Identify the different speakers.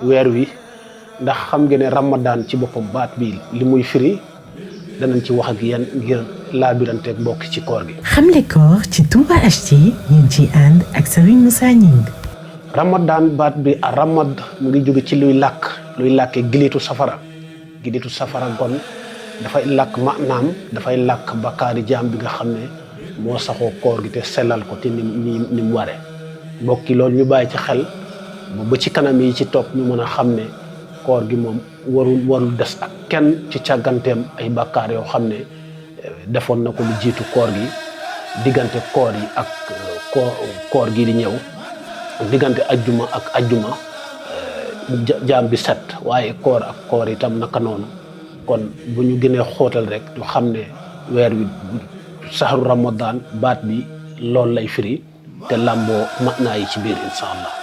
Speaker 1: weer wi ndax xam nga ne Ramadan ci boppam baat bi li muy firi danañ ci wax ak yéen ngir laabiranteeg mbokk ci koor gi.
Speaker 2: xamle koor ci Touba HT ngeen ciy ànd ak Serigne Moussa Gningue.
Speaker 1: Ramadan baat bi a ramad mu ngi jóge ci luy làkke gilitu safara kon dafay làkk maanaam dafay làkk bakkaari jaam bi nga xam ne moo saxoo koor gi te sellal ko te ni mu ware mbokki loolu ñu bàyyi ci xel ba ci kanam yi ci topp ñu mën a xam ne koor gi moom warul des ak kenn ci càgganteem ay bakkaar yoo xam ne defoon na ko lu jiitu koor gi diggante koor yi ak koor gi di ñëw diggante ajjuma ak ajjuma jaam bi set waaye koor ak koor itam naka noonu kon bu ñu gënee xóotal rek ñu xam ne weer wi saxaru Ramadan baat bi loolu lay firi te làmboo mat naa yi ci biir incha allah